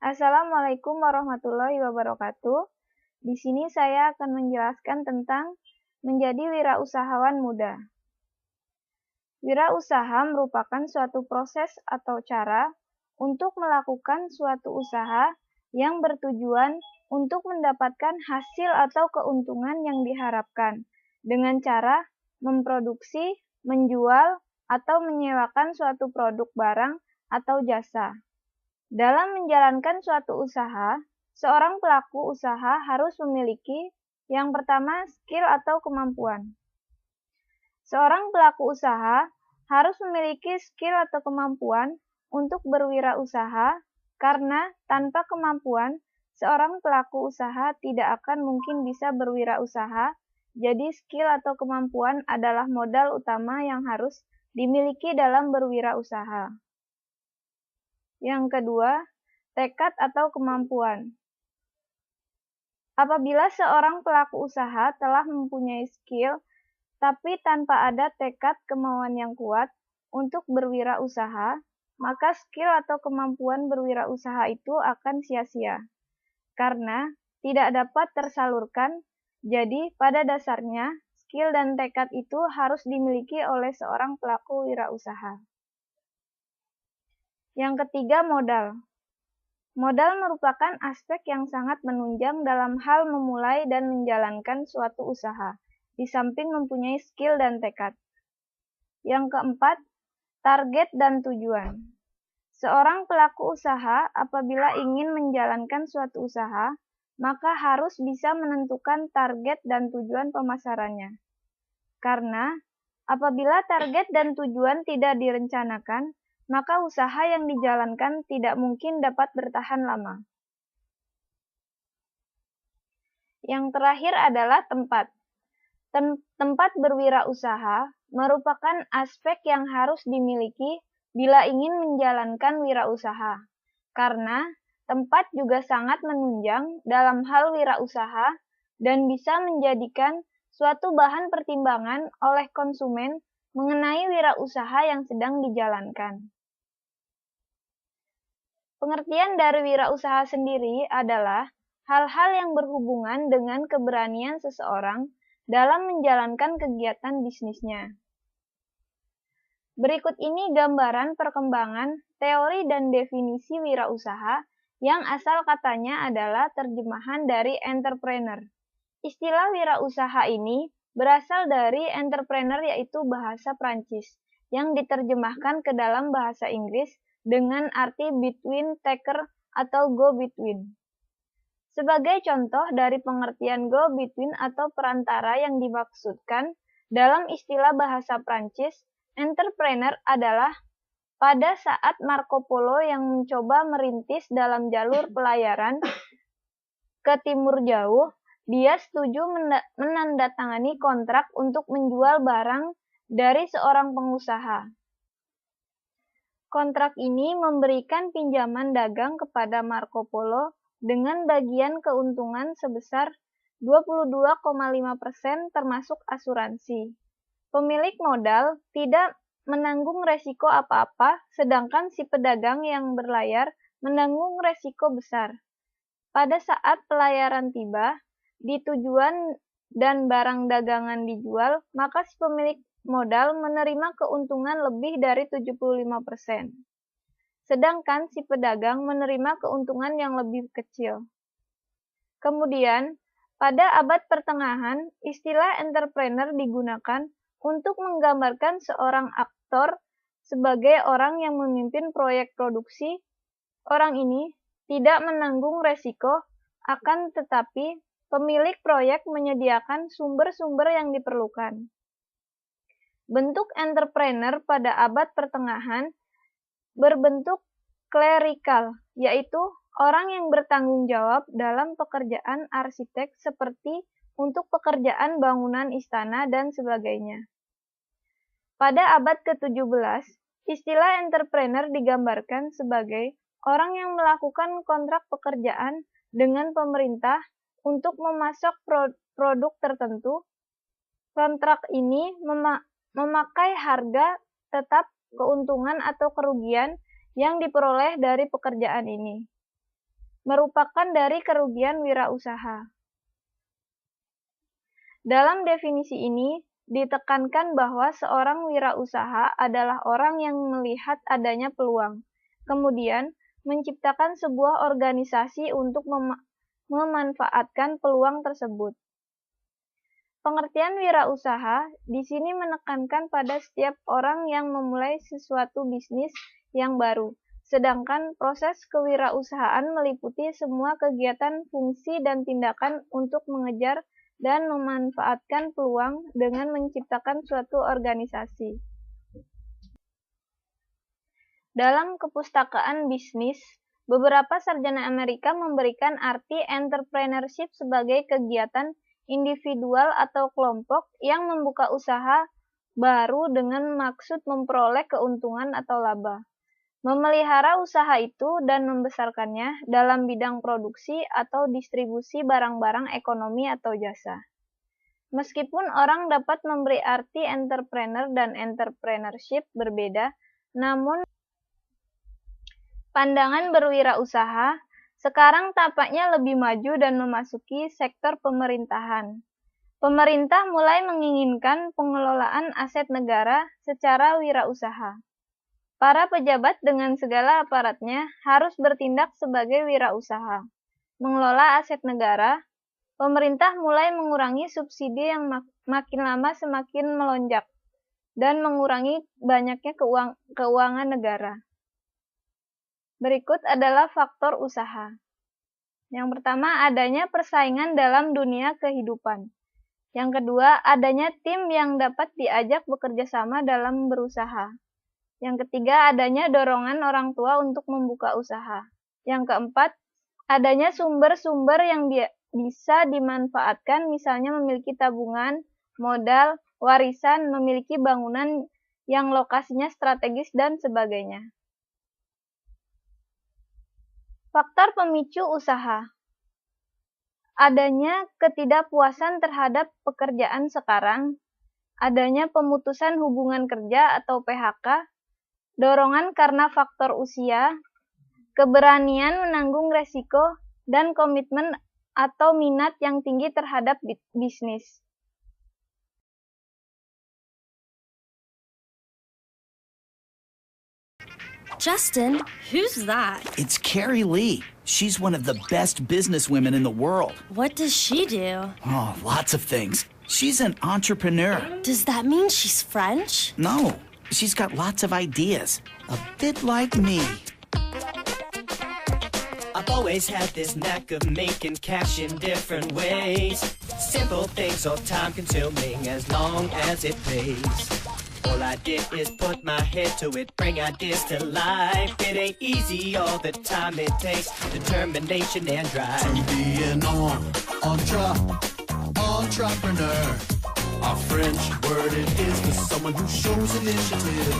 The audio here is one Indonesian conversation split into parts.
Assalamualaikum warahmatullahi wabarakatuh. Di sini saya akan menjelaskan tentang menjadi wirausahawan muda. Wirausaha merupakan suatu proses atau cara untuk melakukan suatu usaha yang bertujuan untuk mendapatkan hasil atau keuntungan yang diharapkan dengan cara memproduksi, menjual, atau menyewakan suatu produk barang atau jasa. Dalam menjalankan suatu usaha, seorang pelaku usaha harus memiliki yang pertama skill atau kemampuan. Seorang pelaku usaha harus memiliki skill atau kemampuan untuk berwirausaha karena tanpa kemampuan, seorang pelaku usaha tidak akan mungkin bisa berwirausaha. Jadi skill atau kemampuan adalah modal utama yang harus dimiliki dalam berwirausaha. Yang kedua, tekad atau kemampuan. Apabila seorang pelaku usaha telah mempunyai skill, tapi tanpa ada tekad kemauan yang kuat untuk berwirausaha, maka skill atau kemampuan berwirausaha itu akan sia-sia, karena tidak dapat tersalurkan. Jadi, pada dasarnya, skill dan tekad itu harus dimiliki oleh seorang pelaku wirausaha. Yang ketiga, modal. Modal merupakan aspek yang sangat menunjang dalam hal memulai dan menjalankan suatu usaha, di samping mempunyai skill dan tekad. Yang keempat, target dan tujuan. Seorang pelaku usaha apabila ingin menjalankan suatu usaha, maka harus bisa menentukan target dan tujuan pemasarannya. Karena apabila target dan tujuan tidak direncanakan, maka usaha yang dijalankan tidak mungkin dapat bertahan lama. Yang terakhir adalah tempat. Tempat berwirausaha merupakan aspek yang harus dimiliki bila ingin menjalankan wirausaha, karena tempat juga sangat menunjang dalam hal wirausaha dan bisa menjadikan suatu bahan pertimbangan oleh konsumen mengenai wirausaha yang sedang dijalankan. Pengertian dari wirausaha sendiri adalah hal-hal yang berhubungan dengan keberanian seseorang dalam menjalankan kegiatan bisnisnya. Berikut ini gambaran perkembangan teori dan definisi wirausaha yang asal katanya adalah terjemahan dari entrepreneur. Istilah wirausaha ini berasal dari entrepreneur, yaitu bahasa Prancis yang diterjemahkan ke dalam bahasa Inggris dengan arti between taker atau go between. Sebagai contoh dari pengertian go between atau perantara yang dimaksudkan dalam istilah bahasa Prancis, entrepreneur adalah pada saat Marco Polo yang mencoba merintis dalam jalur pelayaran ke timur jauh, dia setuju menandatangani kontrak untuk menjual barang dari seorang pengusaha. Kontrak ini memberikan pinjaman dagang kepada Marco Polo dengan bagian keuntungan sebesar 22,5% termasuk asuransi. Pemilik modal tidak menanggung resiko apa-apa, sedangkan si pedagang yang berlayar menanggung resiko besar. Pada saat pelayaran tiba di tujuan dan barang dagangan dijual, maka si pemilik modal menerima keuntungan lebih dari 75%. Sedangkan si pedagang menerima keuntungan yang lebih kecil. Kemudian, pada abad pertengahan, istilah entrepreneur digunakan untuk menggambarkan seorang aktor sebagai orang yang memimpin proyek produksi. Orang ini tidak menanggung resiko, akan tetapi pemilik proyek menyediakan sumber-sumber yang diperlukan. Bentuk entrepreneur pada abad pertengahan berbentuk klerikal, yaitu orang yang bertanggung jawab dalam pekerjaan arsitek seperti untuk pekerjaan bangunan istana dan sebagainya. Pada abad ke-17, istilah entrepreneur digambarkan sebagai orang yang melakukan kontrak pekerjaan dengan pemerintah untuk memasok produk tertentu. Kontrak ini memakai harga tetap keuntungan atau kerugian yang diperoleh dari pekerjaan ini. merupakan dari kerugian wirausaha. Dalam definisi ini, ditekankan bahwa seorang wirausaha adalah orang yang melihat adanya peluang, kemudian menciptakan sebuah organisasi untuk memanfaatkan peluang tersebut. Pengertian wirausaha di sini menekankan pada setiap orang yang memulai sesuatu bisnis yang baru, sedangkan proses kewirausahaan meliputi semua kegiatan, fungsi, dan tindakan untuk mengejar dan memanfaatkan peluang dengan menciptakan suatu organisasi. Dalam kepustakaan bisnis, beberapa sarjana Amerika memberikan arti entrepreneurship sebagai kegiatan individual atau kelompok yang membuka usaha baru dengan maksud memperoleh keuntungan atau laba, memelihara usaha itu dan membesarkannya dalam bidang produksi atau distribusi barang-barang ekonomi atau jasa. Meskipun orang dapat memberi arti entrepreneur dan entrepreneurship berbeda, namun pandangan berwirausaha sekarang tampaknya lebih maju dan memasuki sektor pemerintahan. Pemerintah mulai menginginkan pengelolaan aset negara secara wirausaha. Para pejabat dengan segala aparatnya harus bertindak sebagai wirausaha. Mengelola aset negara, pemerintah mulai mengurangi subsidi yang makin lama semakin melonjak dan mengurangi banyaknya keuangan negara. Berikut adalah faktor usaha. Yang pertama, adanya persaingan dalam dunia kehidupan. Yang kedua, adanya tim yang dapat diajak bekerja sama dalam berusaha. Yang ketiga, adanya dorongan orang tua untuk membuka usaha. Yang keempat, adanya sumber-sumber yang bisa dimanfaatkan, misalnya memiliki tabungan, modal, warisan, memiliki bangunan yang lokasinya strategis, dan sebagainya. Faktor pemicu usaha. Adanya ketidakpuasan terhadap pekerjaan sekarang, adanya pemutusan hubungan kerja atau PHK, dorongan karena faktor usia, keberanian menanggung resiko, dan komitmen atau minat yang tinggi terhadap bisnis. Justin, who's that? It's Carrie Lee. She's one of the best businesswomen in the world. What does she do? Oh, lots of things. She's an entrepreneur. Does that mean she's French? No, she's got lots of ideas. A bit like me. I've always had this knack of making cash in different ways. Simple things so time-consuming as long as it pays. All I did is put my head to it, bring ideas to life. It ain't easy all the time, it takes determination and drive. To be an entrepreneur. A French word it is for someone who shows initiative.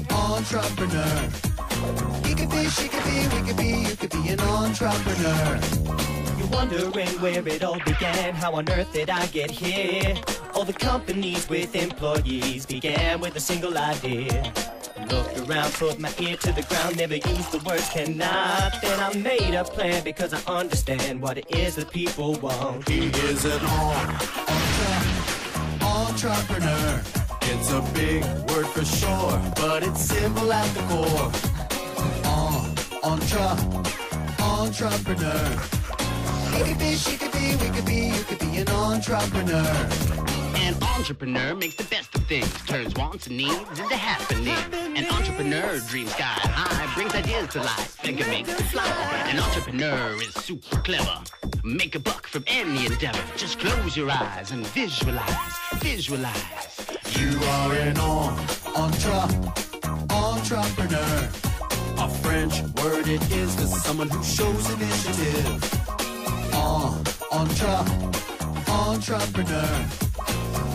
Entrepreneur. He could be, she could be, we could be, you could be an entrepreneur. You're wondering where it all began, how on earth did I get here? All the companies with employees began with a single idea. Looked around, put my ear to the ground, never used the words cannot. Then I made a plan because I understand what it is that people want. He is an entrepreneur. It's a big word for sure, but it's simple at the core. Entrepreneur. He could be, she could be, we could be, you could be an entrepreneur. An entrepreneur makes the best of things, turns wants and needs into happening. An entrepreneur dreams sky high, brings ideas to life, and can make them fly. An entrepreneur is super clever, make a buck from any endeavor. Just close your eyes and visualize, visualize. You are an entrepreneur. A French word it is for someone who shows initiative. Entrepreneur.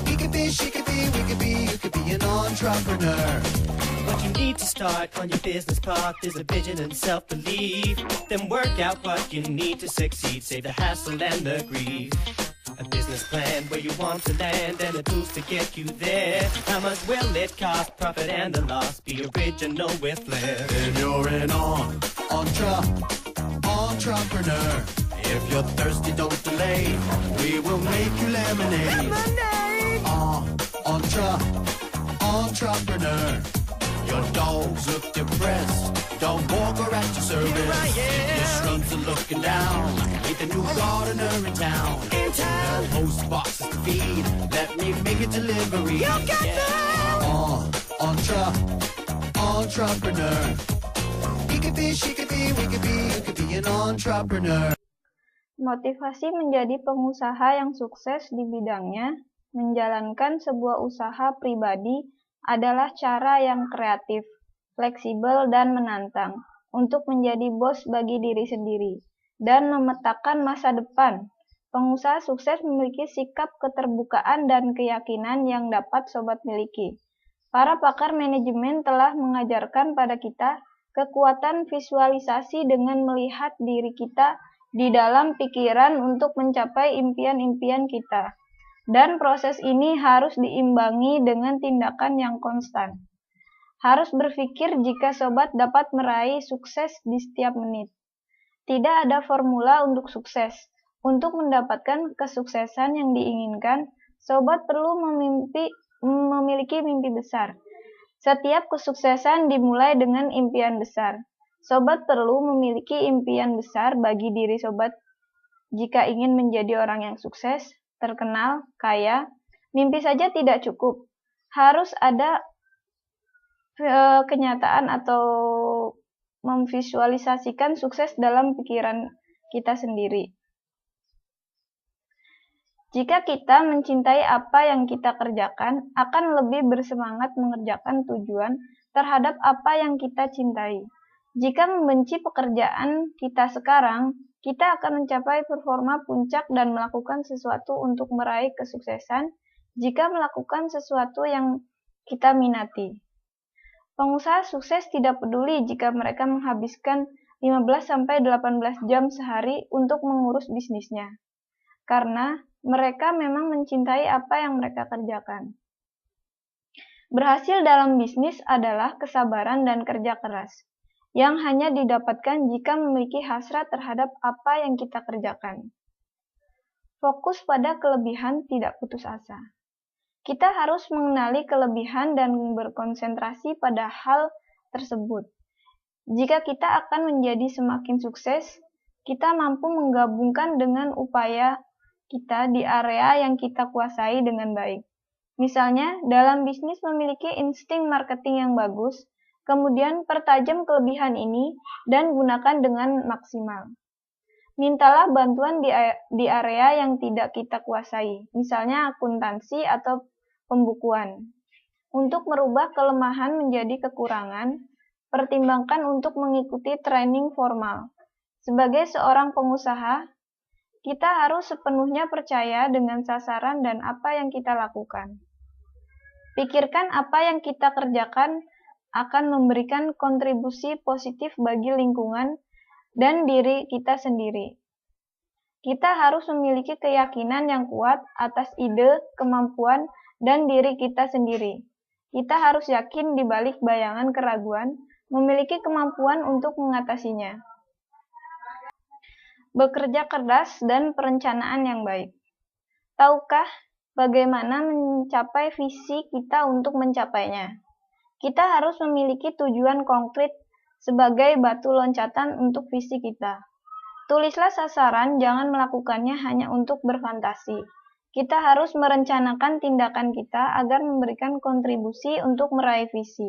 He could be, she could be, we could be, you could be an entrepreneur. What you need to start on your business path is a vision and self-belief. Then work out what you need to succeed, save the hassle and the grief. A business plan where you want to land and the tools to get you there. How much will it cost? Profit and the loss. Be original with flair. Then you're an entrepreneur. If you're thirsty, don't delay. We will make you lemonade. Entrepreneur. Your dogs look depressed. Don't walk her at your service. Your shrubs are looking down. Meet the new gardener in town. The host boxes to feed. Let me make a delivery. You got entrepreneur. He could be, she could be, we could be, you could be an entrepreneur. Motivasi menjadi pengusaha yang sukses di bidangnya, menjalankan sebuah usaha pribadi adalah cara yang kreatif, fleksibel, dan menantang untuk menjadi bos bagi diri sendiri dan memetakan masa depan. Pengusaha sukses memiliki sikap keterbukaan dan keyakinan yang dapat sobat miliki. Para pakar manajemen telah mengajarkan pada kita kekuatan visualisasi dengan melihat diri kita di dalam pikiran untuk mencapai impian-impian kita. Dan proses ini harus diimbangi dengan tindakan yang konstan. Harus berpikir jika sobat dapat meraih sukses di setiap menit. Tidak ada formula untuk sukses. Untuk mendapatkan kesuksesan yang diinginkan, sobat perlu memiliki mimpi besar. Setiap kesuksesan dimulai dengan impian besar. Sobat perlu memiliki impian besar bagi diri sobat. Jika ingin menjadi orang yang sukses, terkenal, kaya, mimpi saja tidak cukup. Harus ada kenyataan atau memvisualisasikan sukses dalam pikiran kita sendiri. Jika kita mencintai apa yang kita kerjakan, akan lebih bersemangat mengerjakan tujuan terhadap apa yang kita cintai. Jika membenci pekerjaan kita sekarang, kita akan mencapai performa puncak dan melakukan sesuatu untuk meraih kesuksesan jika melakukan sesuatu yang kita minati. Pengusaha sukses tidak peduli jika mereka menghabiskan 15-18 jam sehari untuk mengurus bisnisnya, karena mereka memang mencintai apa yang mereka kerjakan. Berhasil dalam bisnis adalah kesabaran dan kerja keras, yang hanya didapatkan jika memiliki hasrat terhadap apa yang kita kerjakan. Fokus pada kelebihan, tidak putus asa. Kita harus mengenali kelebihan dan berkonsentrasi pada hal tersebut. Jika kita akan menjadi semakin sukses, kita mampu menggabungkan dengan upaya kita di area yang kita kuasai dengan baik. Misalnya, dalam bisnis memiliki insting marketing yang bagus, kemudian pertajam kelebihan ini dan gunakan dengan maksimal. Mintalah bantuan di area yang tidak kita kuasai, misalnya akuntansi atau pembukuan. Untuk merubah kelemahan menjadi kekurangan, pertimbangkan untuk mengikuti training formal. Sebagai seorang pengusaha, kita harus sepenuhnya percaya dengan sasaran dan apa yang kita lakukan. Pikirkan apa yang kita kerjakan akan memberikan kontribusi positif bagi lingkungan dan diri kita sendiri. Kita harus memiliki keyakinan yang kuat atas ide, kemampuan, dan diri kita sendiri. Kita harus yakin di balik bayangan keraguan, memiliki kemampuan untuk mengatasinya. Bekerja keras dan perencanaan yang baik. Tahukah bagaimana mencapai visi kita untuk mencapainya? Kita harus memiliki tujuan konkret sebagai batu loncatan untuk visi kita. Tulislah sasaran, jangan melakukannya hanya untuk berfantasi. Kita harus merencanakan tindakan kita agar memberikan kontribusi untuk meraih visi.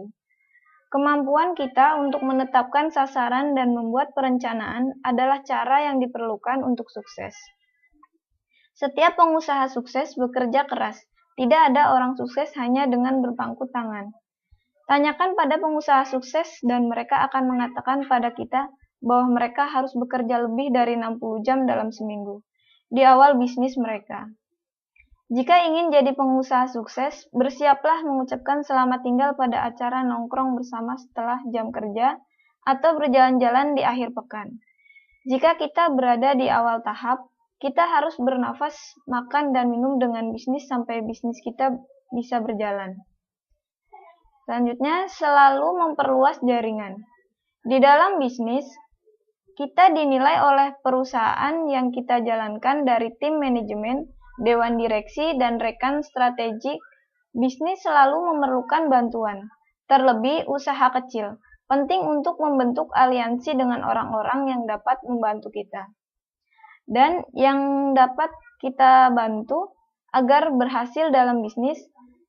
Kemampuan kita untuk menetapkan sasaran dan membuat perencanaan adalah cara yang diperlukan untuk sukses. Setiap pengusaha sukses bekerja keras. Tidak ada orang sukses hanya dengan berpangku tangan. Tanyakan pada pengusaha sukses dan mereka akan mengatakan pada kita bahwa mereka harus bekerja lebih dari 60 jam dalam seminggu di awal bisnis mereka. Jika ingin jadi pengusaha sukses, bersiaplah mengucapkan selamat tinggal pada acara nongkrong bersama setelah jam kerja atau berjalan-jalan di akhir pekan. Jika kita berada di awal tahap, kita harus bernafas, makan, dan minum dengan bisnis sampai bisnis kita bisa berjalan. Selanjutnya, selalu memperluas jaringan. Di dalam bisnis, kita dinilai oleh perusahaan yang kita jalankan dari tim manajemen, dewan direksi, dan rekan strategik. Bisnis selalu memerlukan bantuan, terlebih usaha kecil. Penting untuk membentuk aliansi dengan orang-orang yang dapat membantu kita. Dan yang dapat kita bantu agar berhasil dalam bisnis,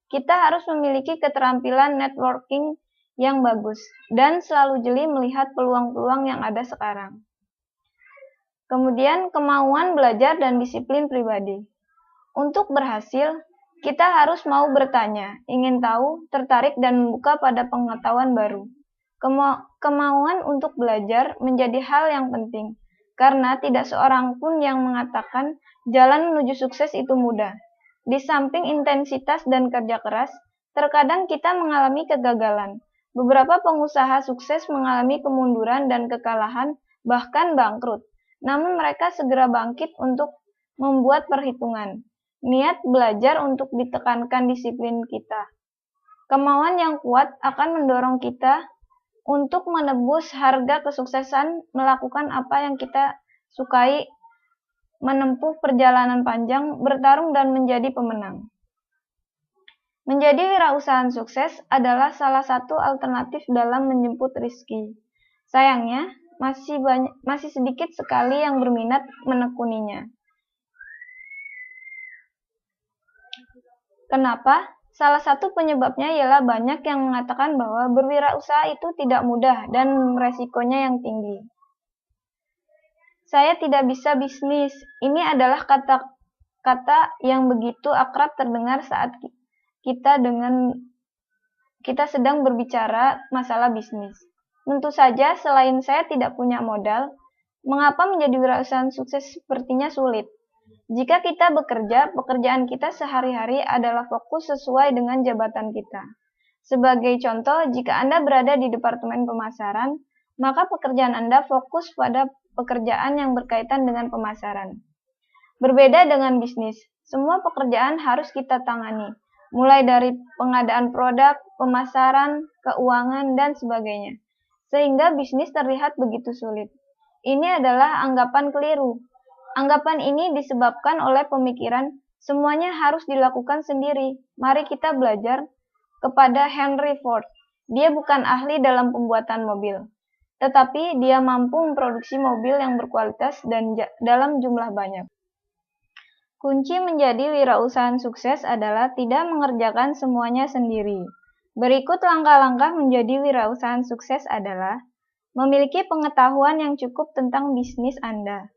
kita harus memiliki keterampilan networking yang bagus dan selalu jeli melihat peluang-peluang yang ada sekarang. Kemudian, kemauan belajar dan disiplin pribadi. Untuk berhasil, kita harus mau bertanya, ingin tahu, tertarik, dan membuka pada pengetahuan baru. Kemauan untuk belajar menjadi hal yang penting, karena tidak seorang pun yang mengatakan jalan menuju sukses itu mudah. Di samping intensitas dan kerja keras, terkadang kita mengalami kegagalan. Beberapa pengusaha sukses mengalami kemunduran dan kekalahan, bahkan bangkrut. Namun mereka segera bangkit untuk membuat perhitungan. Niat belajar untuk ditekankan disiplin kita. Kemauan yang kuat akan mendorong kita untuk menebus harga kesuksesan, melakukan apa yang kita sukai, menempuh perjalanan panjang, bertarung, dan menjadi pemenang. Menjadi wirausahaan sukses adalah salah satu alternatif dalam menjemput rezeki. Sayangnya, masih sedikit sekali yang berminat menekuninya. Kenapa? Salah satu penyebabnya ialah banyak yang mengatakan bahwa berwirausaha itu tidak mudah dan resikonya yang tinggi. Saya tidak bisa bisnis. Ini adalah kata-kata yang begitu akrab terdengar saat kita sedang berbicara masalah bisnis. Tentu saja, selain saya tidak punya modal, mengapa menjadi wirausahaan sukses sepertinya sulit? Jika kita bekerja, pekerjaan kita sehari-hari adalah fokus sesuai dengan jabatan kita. Sebagai contoh, jika Anda berada di Departemen Pemasaran, maka pekerjaan Anda fokus pada pekerjaan yang berkaitan dengan pemasaran. Berbeda dengan bisnis, semua pekerjaan harus kita tangani, mulai dari pengadaan produk, pemasaran, keuangan, dan sebagainya. Sehingga bisnis terlihat begitu sulit. Ini adalah anggapan keliru. Anggapan ini disebabkan oleh pemikiran semuanya harus dilakukan sendiri. Mari kita belajar kepada Henry Ford. Dia bukan ahli dalam pembuatan mobil, tetapi dia mampu memproduksi mobil yang berkualitas dan dalam jumlah banyak. Kunci menjadi wirausahaan sukses adalah tidak mengerjakan semuanya sendiri. Berikut langkah-langkah menjadi wirausahaan sukses adalah memiliki pengetahuan yang cukup tentang bisnis Anda.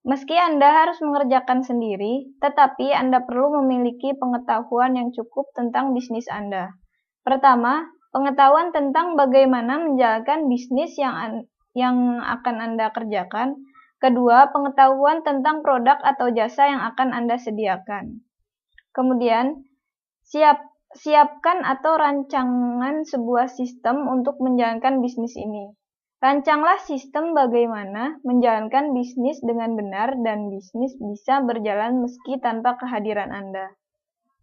Meski Anda harus mengerjakan sendiri, tetapi Anda perlu memiliki pengetahuan yang cukup tentang bisnis Anda. Pertama, pengetahuan tentang bagaimana menjalankan bisnis yang akan Anda kerjakan. Kedua, pengetahuan tentang produk atau jasa yang akan Anda sediakan. Kemudian, siapkan atau rancangan sebuah sistem untuk menjalankan bisnis ini. Rancanglah sistem bagaimana menjalankan bisnis dengan benar dan bisnis bisa berjalan meski tanpa kehadiran Anda.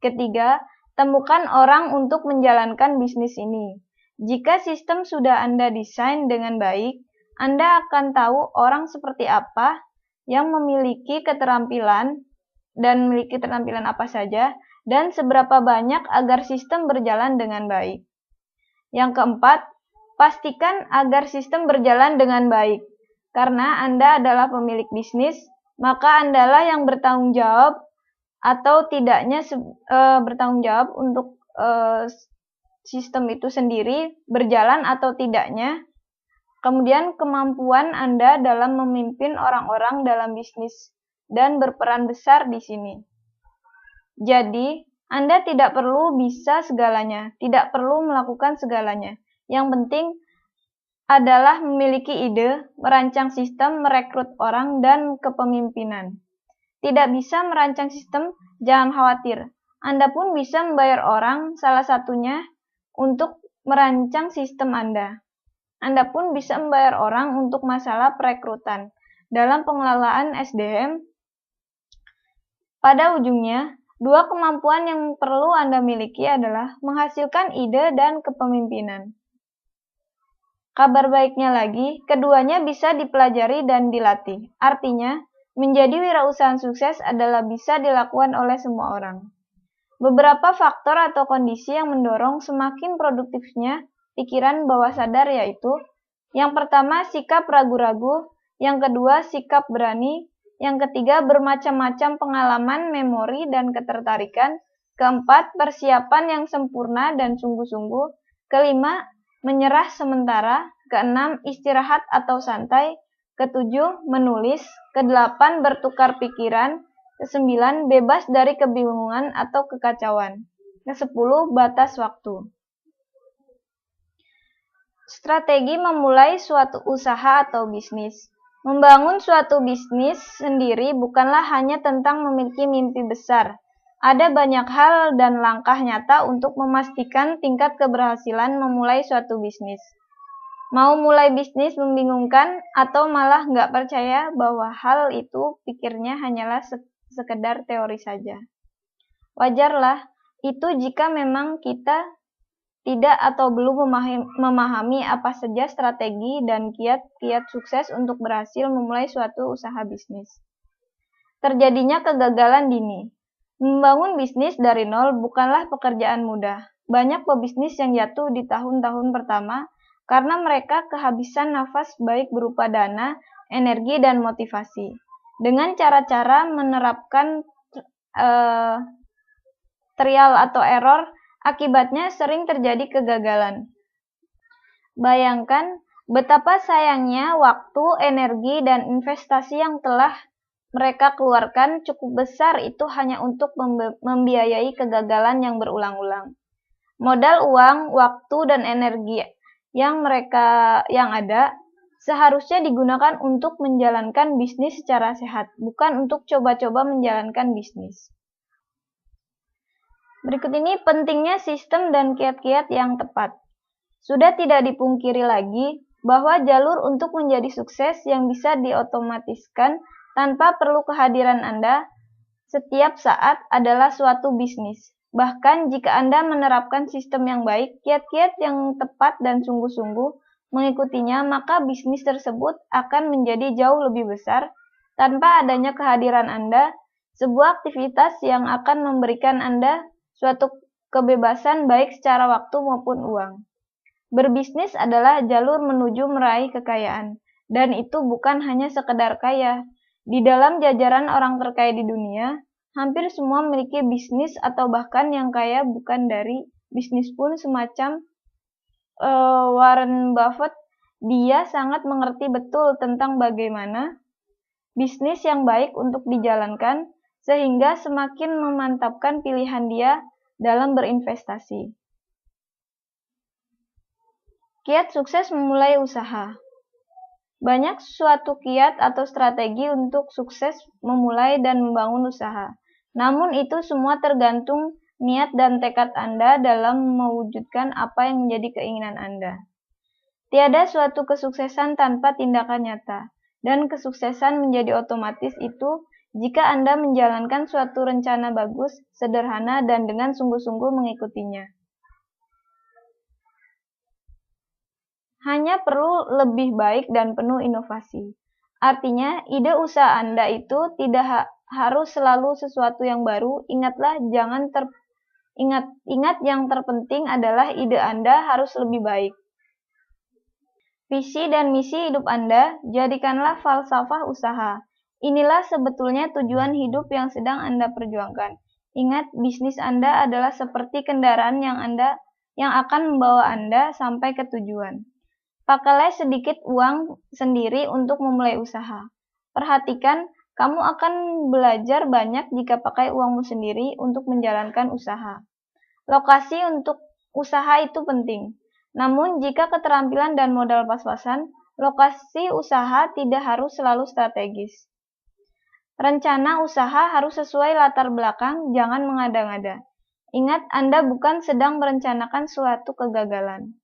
Ketiga, temukan orang untuk menjalankan bisnis ini. Jika sistem sudah Anda desain dengan baik, Anda akan tahu orang seperti apa yang memiliki keterampilan dan memiliki keterampilan apa saja dan seberapa banyak agar sistem berjalan dengan baik. Yang keempat, pastikan agar sistem berjalan dengan baik. Karena Anda adalah pemilik bisnis, maka Andalah yang bertanggung jawab atau tidaknya bertanggung jawab untuk sistem itu sendiri berjalan atau tidaknya. Kemudian kemampuan Anda dalam memimpin orang-orang dalam bisnis dan berperan besar di sini. Jadi, Anda tidak perlu bisa segalanya, tidak perlu melakukan segalanya. Yang penting adalah memiliki ide, merancang sistem, merekrut orang, dan kepemimpinan. Tidak bisa merancang sistem, jangan khawatir. Anda pun bisa membayar orang, salah satunya, untuk merancang sistem Anda. Anda pun bisa membayar orang untuk masalah perekrutan. Dalam pengelolaan SDM, Pada ujungnya, dua kemampuan yang perlu Anda miliki adalah menghasilkan ide dan kepemimpinan. Kabar baiknya lagi, keduanya bisa dipelajari dan dilatih. Artinya, menjadi wirausahawan sukses adalah bisa dilakukan oleh semua orang. Beberapa faktor atau kondisi yang mendorong semakin produktifnya pikiran bawah sadar yaitu: yang pertama, sikap ragu-ragu; yang kedua, sikap berani; yang ketiga, bermacam-macam pengalaman, memori, dan ketertarikan; keempat, persiapan yang sempurna dan sungguh-sungguh; kelima, menyerah sementara; keenam, istirahat atau santai; ketujuh, menulis; kedelapan, bertukar pikiran; kesembilan, bebas dari kebingungan atau kekacauan; kesepuluh, batas waktu. Strategi memulai suatu usaha atau bisnis. Membangun suatu bisnis sendiri bukanlah hanya tentang memiliki mimpi besar. Ada banyak hal dan langkah nyata untuk memastikan tingkat keberhasilan memulai suatu bisnis. Mau mulai bisnis membingungkan atau malah nggak percaya bahwa hal itu pikirnya hanyalah sekedar teori saja. Wajarlah itu jika memang kita tidak atau belum memahami apa saja strategi dan kiat-kiat sukses untuk berhasil memulai suatu usaha bisnis. Terjadinya kegagalan dini. Membangun bisnis dari nol bukanlah pekerjaan mudah. Banyak pebisnis yang jatuh di tahun-tahun pertama karena mereka kehabisan nafas baik berupa dana, energi, dan motivasi. Dengan cara-cara menerapkan trial atau error, akibatnya sering terjadi kegagalan. Bayangkan betapa sayangnya waktu, energi, dan investasi yang telah mereka keluarkan cukup besar itu hanya untuk membiayai kegagalan yang berulang-ulang. Modal uang, waktu, dan energi yang ada seharusnya digunakan untuk menjalankan bisnis secara sehat, bukan untuk coba-coba menjalankan bisnis. Berikut ini pentingnya sistem dan kiat-kiat yang tepat. Sudah tidak dipungkiri lagi bahwa jalur untuk menjadi sukses yang bisa diotomatiskan tanpa perlu kehadiran Anda setiap saat adalah suatu bisnis. Bahkan jika Anda menerapkan sistem yang baik, kiat-kiat yang tepat dan sungguh-sungguh mengikutinya, maka bisnis tersebut akan menjadi jauh lebih besar tanpa adanya kehadiran Anda, sebuah aktivitas yang akan memberikan Anda suatu kebebasan baik secara waktu maupun uang. Berbisnis adalah jalur menuju meraih kekayaan, dan itu bukan hanya sekedar kaya. Di dalam jajaran orang terkaya di dunia, hampir semua memiliki bisnis atau bahkan yang kaya bukan dari bisnis pun semacam Warren Buffett. Dia sangat mengerti betul tentang bagaimana bisnis yang baik untuk dijalankan sehingga semakin memantapkan pilihan dia dalam berinvestasi. Kiat sukses memulai usaha. Banyak suatu kiat atau strategi untuk sukses memulai dan membangun usaha. Namun itu semua tergantung niat dan tekad Anda dalam mewujudkan apa yang menjadi keinginan Anda. Tiada suatu kesuksesan tanpa tindakan nyata, dan kesuksesan menjadi otomatis itu jika Anda menjalankan suatu rencana bagus, sederhana, dan dengan sungguh-sungguh mengikutinya. Hanya perlu lebih baik dan penuh inovasi. Artinya, ide usaha Anda itu tidak harus selalu sesuatu yang baru. Ingatlah, ingat yang terpenting adalah ide Anda harus lebih baik. Visi dan misi hidup Anda, jadikanlah falsafah usaha. Inilah sebetulnya tujuan hidup yang sedang Anda perjuangkan. Ingat, bisnis Anda adalah seperti kendaraan yang akan membawa Anda sampai ke tujuan. Pakailah sedikit uang sendiri untuk memulai usaha. Perhatikan, kamu akan belajar banyak jika pakai uangmu sendiri untuk menjalankan usaha. Lokasi untuk usaha itu penting. Namun, jika keterampilan dan modal pas-pasan, lokasi usaha tidak harus selalu strategis. Rencana usaha harus sesuai latar belakang, jangan mengada-ngada. Ingat, Anda bukan sedang merencanakan suatu kegagalan.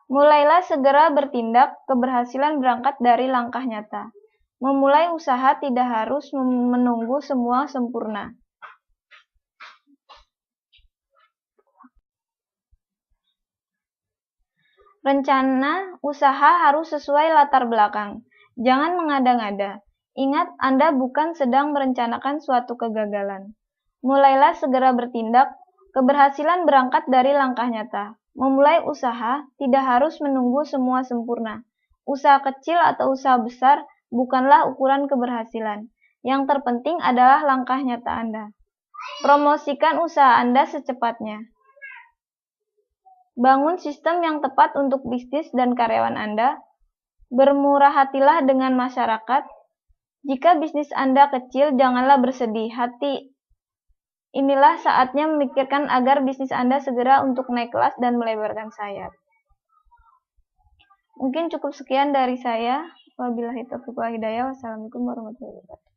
Mulailah segera bertindak, keberhasilan berangkat dari langkah nyata. Memulai usaha tidak harus menunggu semua sempurna. Rencana usaha harus sesuai latar belakang. Jangan mengada-ngada. Ingat, Anda bukan sedang merencanakan suatu kegagalan. Mulailah segera bertindak. Keberhasilan berangkat dari langkah nyata. Memulai usaha tidak harus menunggu semua sempurna. Usaha kecil atau usaha besar bukanlah ukuran keberhasilan. Yang terpenting adalah langkah nyata Anda. Promosikan usaha Anda secepatnya. Bangun sistem yang tepat untuk bisnis dan karyawan Anda. Bermurah hatilah dengan masyarakat. Jika bisnis Anda kecil, janganlah bersedih hati. Inilah saatnya memikirkan agar bisnis Anda segera untuk naik kelas dan melebarkan sayap. Mungkin cukup sekian dari saya. Wabillahi taufiq wal hidayah. Wassalamualaikum warahmatullahi wabarakatuh.